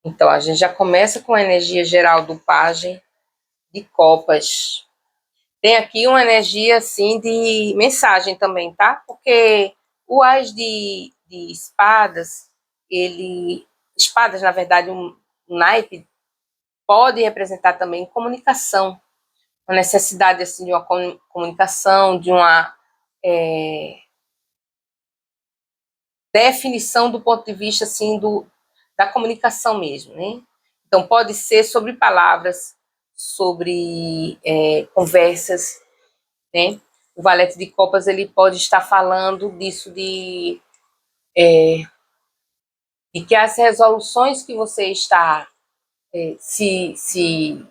Então, a gente já começa com a energia geral do pajem de copas. Tem aqui uma energia, assim, de mensagem também, tá? Porque o as de espadas, ele... Espadas, na verdade, um naipe, pode representar também comunicação. Uma necessidade, assim, de uma comunicação, de uma definição do ponto de vista, assim, da comunicação mesmo, né? Então, pode ser sobre palavras, sobre conversas, né? O valete de copas, ele pode estar falando disso de que as resoluções que você está se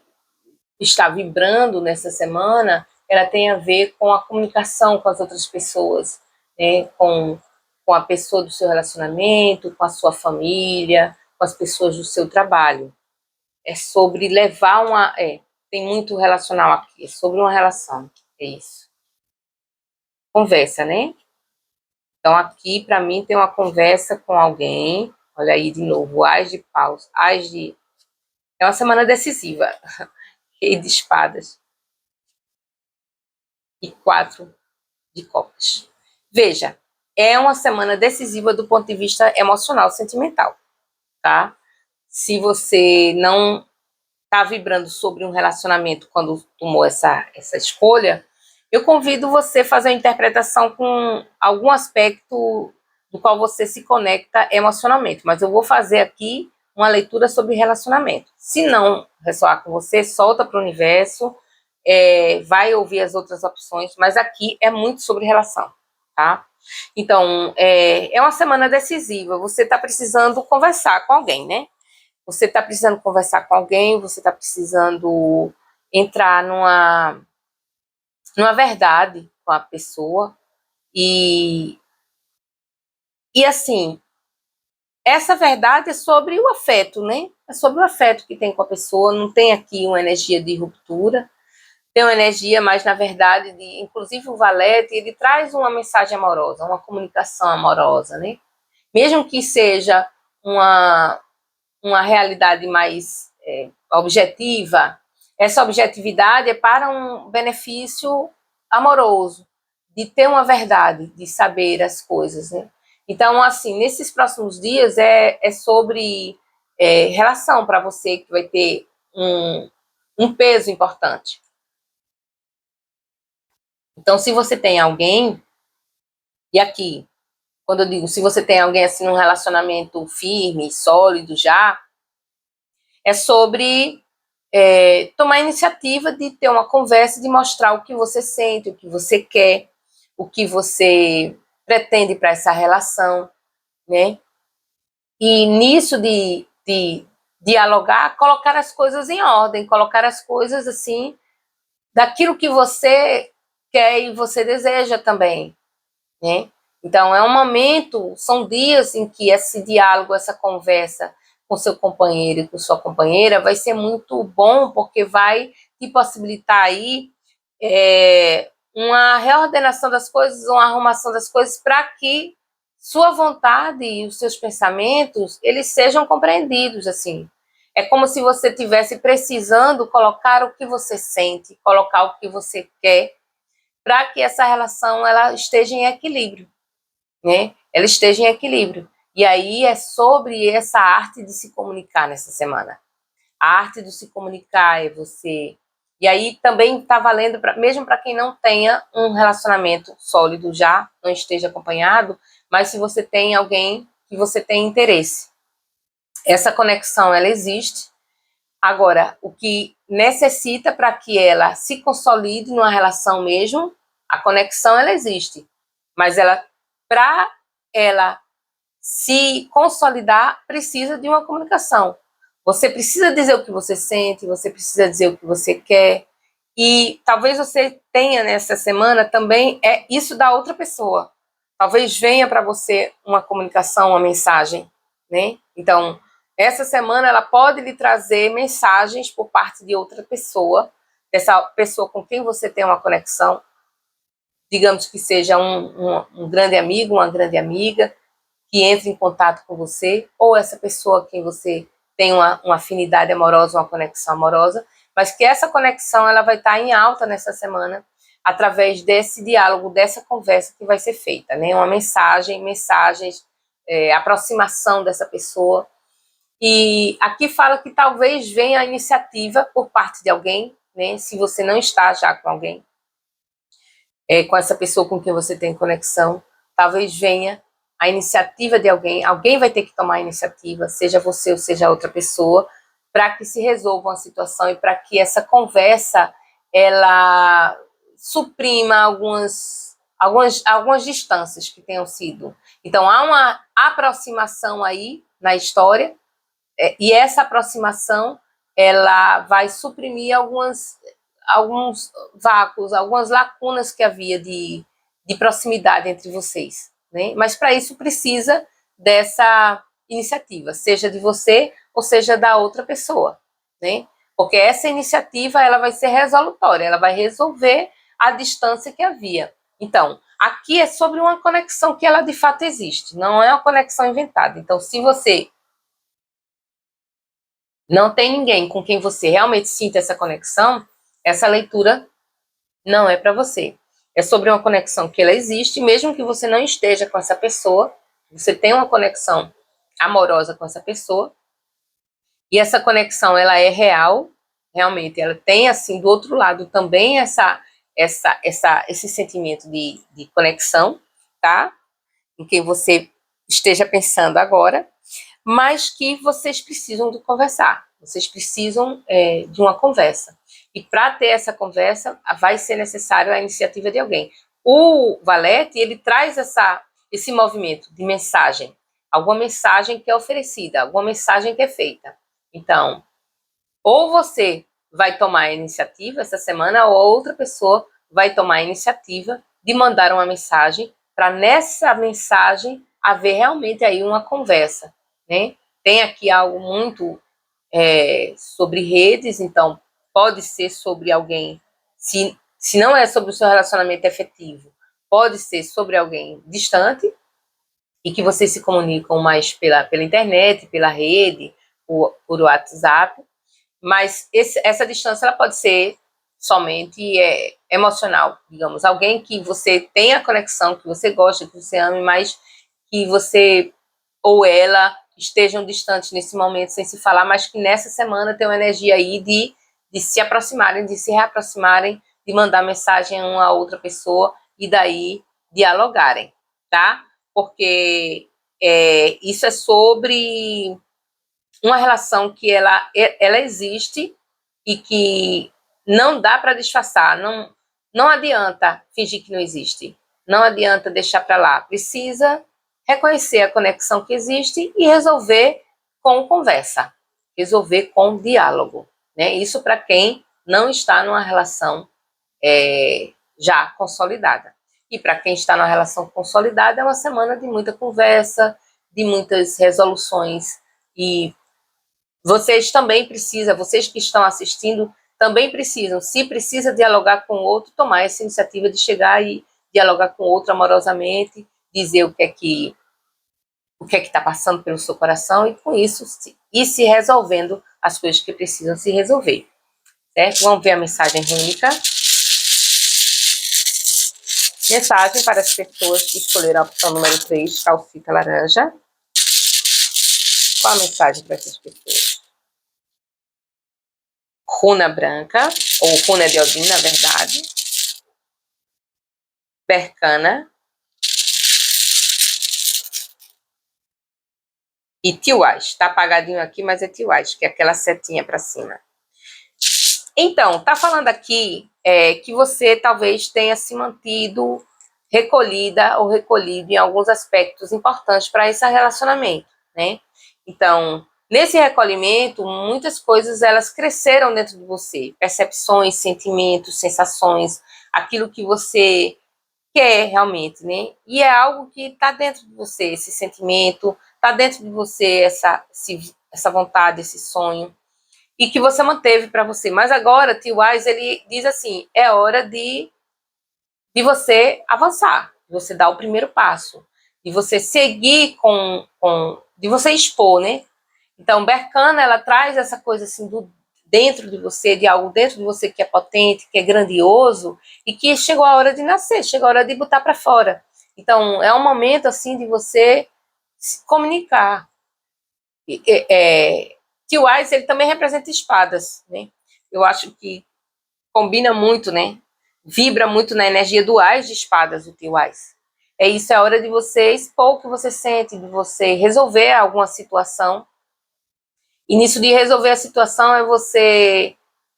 está vibrando nessa semana, ela tem a ver com a comunicação com as outras pessoas, né? Com a pessoa do seu relacionamento, com a sua família, com as pessoas do seu trabalho. É sobre levar uma... tem muito relacional aqui, é sobre uma relação, é isso. Conversa, né? Então, aqui, para mim, tem uma conversa com alguém. Olha aí, de novo, as de paus, as de... É uma semana decisiva. Rei de espadas. E 4 de copas. Veja, é uma semana decisiva do ponto de vista emocional, sentimental, tá? Se você não está vibrando sobre um relacionamento quando tomou essa escolha, eu convido você a fazer uma interpretação com algum aspecto do qual você se conecta emocionalmente. Mas eu vou fazer aqui uma leitura sobre relacionamento. Se não ressoar com você, solta para o universo, vai ouvir as outras opções, mas aqui é muito sobre relação, tá? Então, é uma semana decisiva. Você está precisando conversar com alguém, né? Você está precisando conversar com alguém, você está precisando entrar numa verdade com a pessoa. E assim, essa verdade é sobre o afeto, né? É sobre o afeto que tem com a pessoa, não tem aqui uma energia de ruptura, tem uma energia mais, na verdade, inclusive o valete, ele traz uma mensagem amorosa, uma comunicação amorosa, né? Mesmo que seja uma realidade mais objetiva, essa objetividade é para um benefício amoroso, de ter uma verdade, de saber as coisas, né? Então, assim, nesses próximos dias é sobre relação para você, que vai ter um peso importante. Então, se você tem alguém, e aqui, quando eu digo se você tem alguém assim num relacionamento firme, sólido já, é sobre tomar a iniciativa de ter uma conversa, de mostrar o que você sente, o que você quer, o que você pretende para essa relação, né? E nisso de dialogar, colocar as coisas em ordem, colocar as coisas assim, daquilo que você quer e você deseja também, né? Então, é um momento, são dias em que esse diálogo, essa conversa com seu companheiro e com sua companheira vai ser muito bom, porque vai te possibilitar aí uma reordenação das coisas, uma arrumação das coisas para que sua vontade e os seus pensamentos, eles sejam compreendidos, assim. É como se você tivesse precisando colocar o que você sente, colocar o que você quer, para que essa relação ela esteja em equilíbrio, né? Ela esteja em equilíbrio. E aí é sobre essa arte de se comunicar nessa semana. A arte de se comunicar é você. E aí também está valendo, mesmo para quem não tenha um relacionamento sólido já, não esteja acompanhado, mas se você tem alguém que você tem interesse. Essa conexão, ela existe. Agora, o que necessita para que ela se consolide numa relação mesmo, a conexão, ela existe. Mas ela, para ela se consolidar, precisa de uma comunicação. Você precisa dizer o que você sente, você precisa dizer o que você quer. E talvez você tenha nessa semana também isso da outra pessoa. Talvez venha para você uma comunicação, uma mensagem, né? Então, essa semana ela pode lhe trazer mensagens por parte de outra pessoa, dessa pessoa com quem você tem uma conexão, digamos que seja um grande amigo, uma grande amiga, que entre em contato com você, ou essa pessoa com quem você tem uma afinidade amorosa, uma conexão amorosa, mas que essa conexão ela vai estar em alta nessa semana, através desse diálogo, dessa conversa que vai ser feita, né? Uma mensagens, aproximação dessa pessoa. E aqui fala que talvez venha a iniciativa por parte de alguém, né? Se você não está já com alguém, com essa pessoa com quem você tem conexão, talvez venha a iniciativa de alguém, alguém vai ter que tomar a iniciativa, seja você ou seja outra pessoa, para que se resolva uma situação e para que essa conversa ela suprima algumas distâncias que tenham sido. Então, há uma aproximação aí na história, e essa aproximação ela vai suprimir alguns vácuos, algumas lacunas que havia de proximidade entre vocês, né? Mas para isso precisa dessa iniciativa, seja de você ou seja da outra pessoa, né? Porque essa iniciativa ela vai ser resolutória, ela vai resolver a distância que havia. Então, aqui é sobre uma conexão que ela de fato existe, não é uma conexão inventada. Então, se você não tem ninguém com quem você realmente sinta essa conexão, essa leitura não é para você. É sobre uma conexão que ela existe, mesmo que você não esteja com essa pessoa, você tem uma conexão amorosa com essa pessoa, e essa conexão ela é real, realmente, ela tem assim do outro lado também esse sentimento de conexão, tá? Em quem você esteja pensando agora, mas que vocês precisam de conversar, vocês precisam de uma conversa. E para ter essa conversa, vai ser necessário a iniciativa de alguém. O Valete, ele traz esse movimento de mensagem, alguma mensagem que é oferecida, alguma mensagem que é feita. Então, ou você vai tomar a iniciativa essa semana, ou outra pessoa vai tomar a iniciativa de mandar uma mensagem, para nessa mensagem haver realmente aí uma conversa, né? Tem aqui algo muito sobre redes, então pode ser sobre alguém, se não é sobre o seu relacionamento efetivo, pode ser sobre alguém distante e que vocês se comunicam mais pela internet, pela rede, por WhatsApp, mas essa distância ela pode ser somente emocional, digamos, alguém que você tenha conexão, que você gosta, que você ame, mas que você ou ela estejam distantes nesse momento sem se falar, mas que nessa semana tem uma energia aí de se aproximarem, de se reaproximarem, de mandar mensagem a uma outra pessoa e daí dialogarem, tá? Porque isso é sobre uma relação que ela existe e que não dá para disfarçar, não adianta fingir que não existe, não adianta deixar para lá, precisa reconhecer a conexão que existe e resolver com conversa, resolver com diálogo, né? Isso para quem não está numa relação já consolidada. E para quem está numa relação consolidada, é uma semana de muita conversa, de muitas resoluções. E vocês também precisam, vocês que estão assistindo, também precisam, se precisa dialogar com o outro, tomar essa iniciativa de chegar e dialogar com o outro amorosamente, dizer o que é que está passando pelo seu coração e com isso ir se resolvendo as coisas que precisam se resolver. Certo? Vamos ver a mensagem rúnica. Mensagem para as pessoas que escolheram a opção número 3, calcita laranja. Qual a mensagem para essas pessoas? Runa branca, ou runa de Odin, na verdade. Berkana. E Tiwaz. Tá apagadinho aqui, mas é Tiwaz, que é aquela setinha para cima. Então, tá falando aqui que você talvez tenha se mantido recolhida ou recolhido em alguns aspectos importantes para esse relacionamento, né? Então, nesse recolhimento, muitas coisas elas cresceram dentro de você, percepções, sentimentos, sensações, aquilo que você quer realmente, né? E é algo que está dentro de você, esse sentimento, está dentro de você essa vontade, esse sonho, e que você manteve para você. Mas agora, T-Wise, ele diz assim, é hora de você avançar, de você dar o primeiro passo, de você seguir de você expor, né? Então, Berkana, ela traz essa coisa assim dentro de você, de algo dentro de você que é potente, que é grandioso, e que chegou a hora de nascer, chegou a hora de botar para fora. Então, é um momento assim de você se comunicar. T-Wise, ele também representa espadas, né? Eu acho que combina muito, né? Vibra muito na energia do Ás de espadas, o T-Wise. Isso, é hora de você expor o que você sente, de você resolver alguma situação. E nisso de resolver a situação é você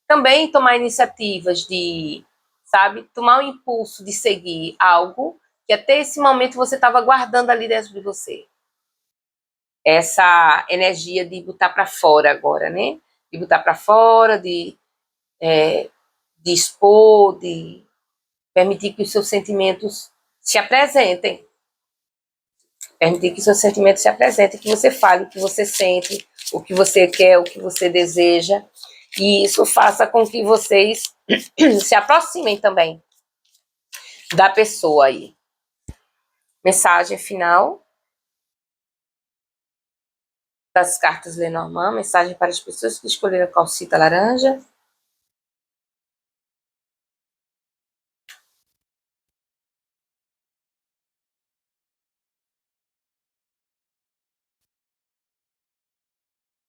também tomar iniciativas de, sabe, tomar o impulso de seguir algo que até esse momento você estava guardando ali dentro de você. Essa energia de botar para fora agora, né? De botar para fora, de expor, de permitir que os seus sentimentos se apresentem. Permitir que os seus sentimentos se apresentem, que você fale o que você sente, o que você quer, o que você deseja. E isso faça com que vocês se aproximem também da pessoa aí. Mensagem final das cartas Lenormand, mensagem para as pessoas que escolheram a calcita laranja.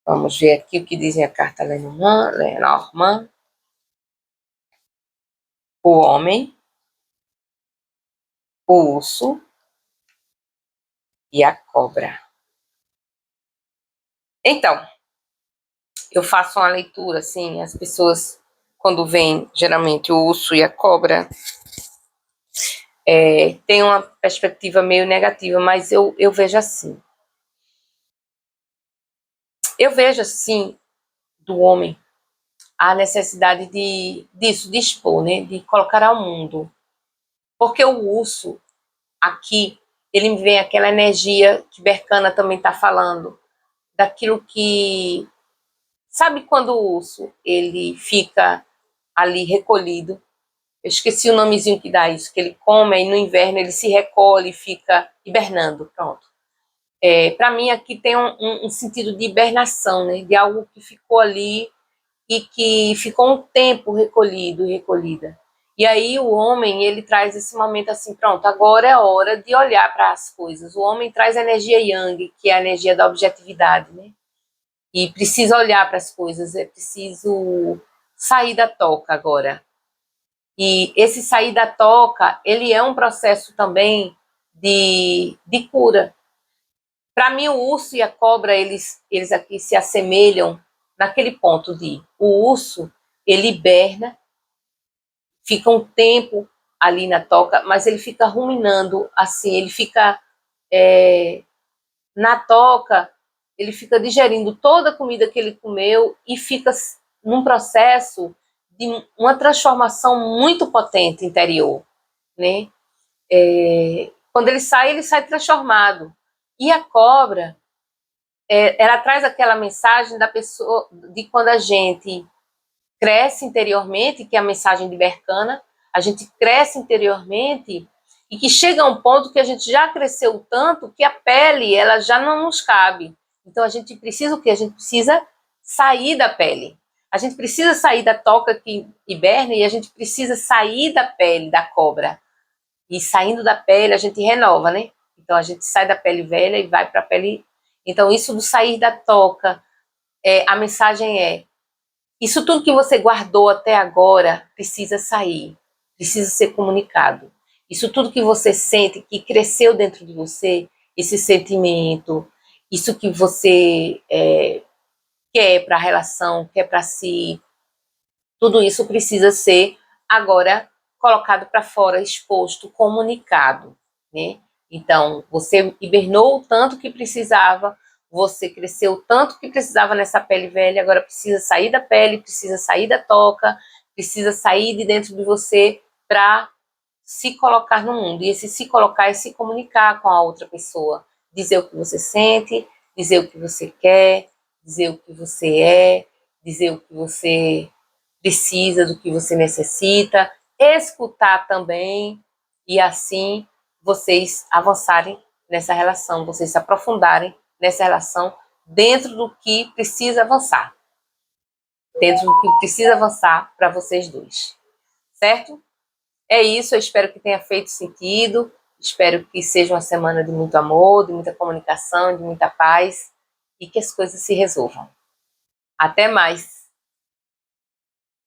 Vamos ver aqui o que dizem a carta Lenormand. O homem, o urso e a cobra. Então, eu faço uma leitura, assim, as pessoas, quando vêm, geralmente, o urso e a cobra, tem uma perspectiva meio negativa, mas eu vejo assim. Eu vejo, assim, do homem, a necessidade disso, de expor, né? De colocar ao mundo. Porque o urso, aqui, ele me vem aquela energia que Berkana também está falando, daquilo que... Sabe quando o urso, ele fica ali recolhido? Eu esqueci o nomezinho que dá isso, que ele come e no inverno ele se recolhe e fica hibernando, pronto. Para mim aqui tem um sentido de hibernação, né? De algo que ficou ali e que ficou um tempo recolhido e recolhida. E aí o homem, ele traz esse momento assim, pronto, agora é hora de olhar para as coisas. O homem traz a energia yang, que é a energia da objetividade, né? E precisa olhar para as coisas, é preciso sair da toca agora. E esse sair da toca, ele é um processo também de cura. Para mim, o urso e a cobra, eles aqui se assemelham naquele ponto de o urso, ele hiberna, fica um tempo ali na toca, mas ele fica ruminando, assim, ele fica na toca, ele fica digerindo toda a comida que ele comeu e fica num processo de uma transformação muito potente interior, né? Quando ele sai transformado. E a cobra, ela traz aquela mensagem da pessoa, de quando a gente cresce interiormente, que é a mensagem de Berkana, a gente cresce interiormente e que chega a um ponto que a gente já cresceu tanto que a pele, ela já não nos cabe. Então a gente precisa o quê? A gente precisa sair da pele. A gente precisa sair da toca que hiberna e a gente precisa sair da pele da cobra. E saindo da pele a gente renova, né? Então a gente sai da pele velha e vai para a pele. Então isso do sair da toca, a mensagem é: isso tudo que você guardou até agora precisa sair, precisa ser comunicado. Isso tudo que você sente, que cresceu dentro de você, esse sentimento, isso que você quer para a relação, quer para si, tudo isso precisa ser agora colocado para fora, exposto, comunicado, né? Então, você hibernou o tanto que precisava, você cresceu o tanto que precisava nessa pele velha, agora precisa sair da pele, precisa sair da toca, precisa sair de dentro de você para se colocar no mundo. E esse se colocar é se comunicar com a outra pessoa, dizer o que você sente, dizer o que você quer, dizer o que você é, dizer o que você precisa, do que você necessita, escutar também, e assim vocês avançarem nessa relação, vocês se aprofundarem nessa relação dentro do que precisa avançar. Dentro do que precisa avançar para vocês dois. Certo? É isso, eu espero que tenha feito sentido, espero que seja uma semana de muito amor, de muita comunicação, de muita paz e que as coisas se resolvam. Até mais!